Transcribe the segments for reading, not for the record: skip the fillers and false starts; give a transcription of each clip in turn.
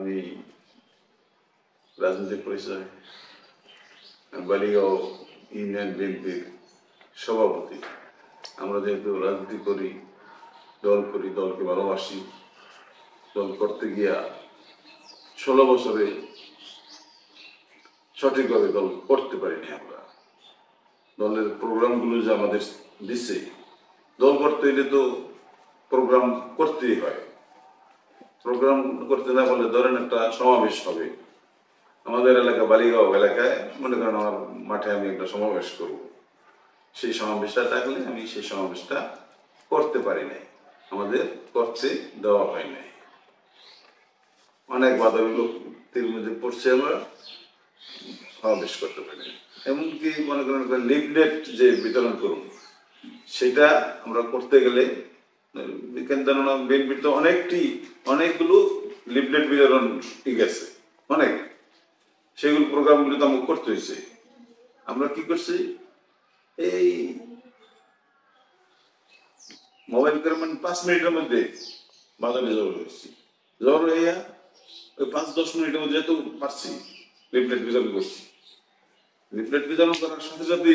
আমি রাজনৈতিক পরিচয় বালিগাঁও ইউনিয়ন বিএনপির সভাপতি। আমরা যেহেতু রাজনীতি করি, দলকে ভালোবাসি, দল করতে গিয়া 16 বছরে সঠিকভাবে দল করতে পারিনি। আমরা দলের প্রোগ্রামগুলো যে আমাদের দিচ্ছে, দল করতে গেলে তো প্রোগ্রাম করতেই হয়। প্রোগ্রাম করতে না পারলে ধরেন একটা সমাবেশ হবে আমাদের এলাকা, বালিগাঁও এলাকায়, মনে করেন আমার মাঠে আমি একটা সমাবেশ করব, সেই সমাবেশটা ডাকলে আমি সেই সমাবেশটা করতে পারি নাই, আমাদের করতে দেওয়া হয় নাই। অনেক বাধা বিপত্তির মধ্যে পড়ছে, আমরা সমাবেশ করতে পারি। এমনকি মনে করেন লিফলেট যে বিতরণ করুন, সেটা আমরা করতে গেলে বিএনপির তো অনেকগুলো লিফলেট বিতরণ গেছে, অনেক, সেগুলো প্রোগ্রামগুলো তো আমাকে করতে হয়েছে। আমরা কি করছি, এই মোবাইল করে 5 মিনিটের মধ্যে বাজারে জড়ো হয়েছি, জড়ো হইয়া ওই 5-10 মিনিটের মধ্যে যেহেতু পারছি লিফলেট বিতরণ করছি। লিফলেট বিতরণ করার সাথে সাথে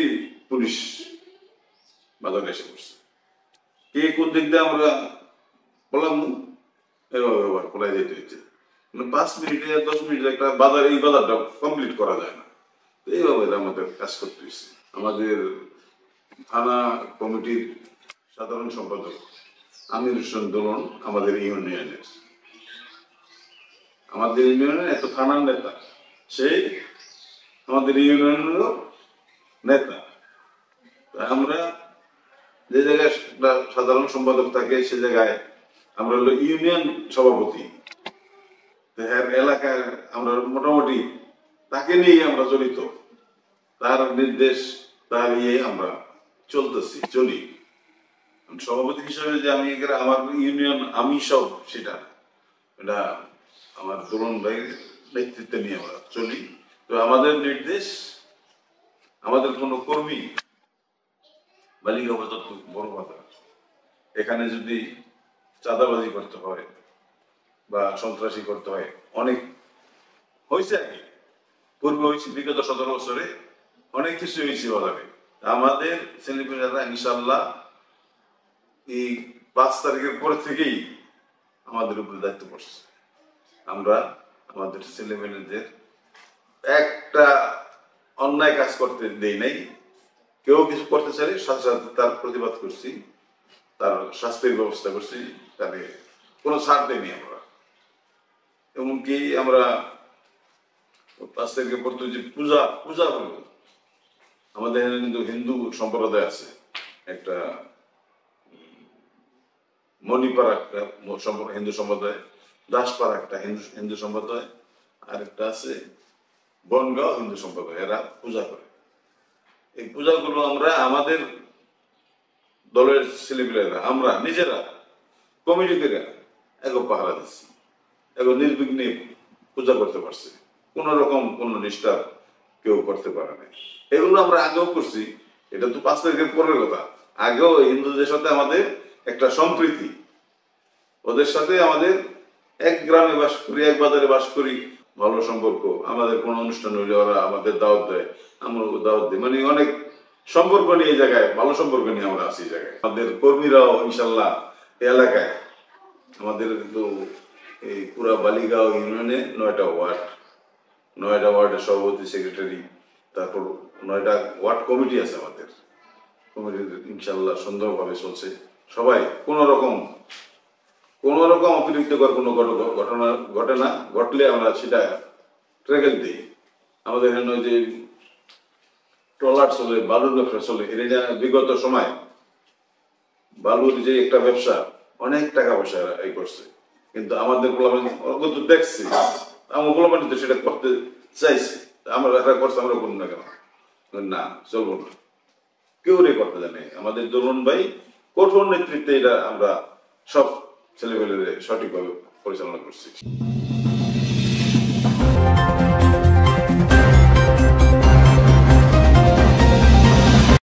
পুলিশ বাজারে এসে পড়ছে। কে কোন দিক দিয়ে আমরা পলাম, এভাবে আবার পলাই যেতে হচ্ছে। 5 মিনিটে 10 মিনিটে একটা বাজার, এই বাজারটা কমপ্লিট করা যায় না। এইভাবে আমাদের কাজ করতে হয়েছে। আমাদের থানা কমিটির সাধারণ সম্পাদক আমির হোসেন দোলন আমাদের ইউনিয়নের এত থানার নেতা, সে আমাদের ইউনিয়নেরও নেতা। আমরা যে জায়গায় সাধারণ সম্পাদক থাকে, সে জায়গায় আমরা হলো ইউনিয়ন সভাপতি। এলাকায় আমরা মোটামুটি তাকে নিয়ে আমরা জড়িত, তার নির্দেশ, তার ইয়ে আমরা চলি। সভাপতি হিসাবে যে আমি আমার ইউনিয়ন আমি সব, সেটা এটা আমার তরুণ ভাইয়ের নেতৃত্বে নিয়ে আমরা চলি। তো আমাদের নির্দেশ, আমাদের কোনো কর্মী বালিগাঁও বাজার বড় বাজার, এখানে যদি চাঁদাবাজি করতে হয় বা সন্ত্রাসী করতে হয়, অনেক হয়েছে, আগে পূর্বে হয়েছে, বিগত 17 বছরে অনেক কিছু হয়েছে বাজারে। আমাদের ছেলেমেয়েরা ইনশাল্লাহ এই 5 তারিখের পরে থেকেই আমাদের উপরে দায়িত্ব পড়ছে। আমরা আমাদের ছেলেমেয়েদের একটা অন্যায় কাজ করতে দেই নাই। কেউ কিছু করতে চাইলে সাথে সাথে তার প্রতিবাদ করছি, তার শাস্তির ব্যবস্থা করছি, তাকে কোনো ছাড় দেয়নি আমরা। এমনকি আমরা 5 তারিখের পর যে পূজা হলো, আমাদের কিন্তু হিন্দু সম্প্রদায় আছে, একটা মণিপাড়া একটা হিন্দু সম্প্রদায়, দাসপাড়া একটা হিন্দু সম্প্রদায়, আর একটা আছে বনগাঁও হিন্দু সম্প্রদায়। এরা পূজা করে। এই পূজাগুলো আমরা আমাদের দলের ছেলেমেয়েরা, আমরা নিজেরা কমিটিরা এগো পাহারা দিচ্ছি, এগো নির্বিঘ্নে পূজা করতে পারছে, কোন রকম কোন ডিস্টার্ব কেউ করতে পারে না। এগুলো আমরা আগেও করছি, এটা তো 5 তারিখের পরের কথা। আগেও হিন্দুদের সাথে আমাদের একটা সম্প্রীতি, ওদের সাথে আমাদের এক গ্রামে বাস করি, এক বাজারে বাস করি, ভালো সম্পর্ক। আমাদের কোন অনুষ্ঠান হইলে ওরা আমাদের দাওয়াত দেয়, আমরা দাওয়াত দিই, মানে অনেক সম্পর্ক নিয়ে এই জায়গায়, ভালো সম্পর্ক নিয়ে আমরা আছি এই জায়গায়। আমাদের কর্মীরাও ইনশাল্লাহ এলাকায়, আমাদের তো এই পুরা বালিগাঁও ইউনিয়নে 9টা ওয়ার্ডের সভাপতি, সেক্রেটারি, তারপর 9টা ওয়ার্ড কমিটি আছে আমাদের। কমিটি ইনশাল্লাহ সুন্দরভাবে চলছে। সবাই কোন রকম অতিরিক্তকর কোনো ঘটনা ঘটলে আমরা সেটা ট্র্যাকেল দিই। আমাদের এখানে যে ট্রলার চলে, বালুর ব্যবসা চলে, এটা বিগত সময় বালুর যে একটা ব্যবসা অনেক টাকা পয়সা এই করছে, কিন্তু আমাদের তো দেখছি, আমার গোলাপানি তো সেটা করতে চাইছে, আমরা করছে, আমরা করুন না কেন? না, চলবো না, কেউ করতে জানে। আমাদের দোলন ভাই কঠোর নেতৃত্বে এটা আমরা সব ছেলেমেয়েদের সঠিকভাবে পরিচালনা করছি।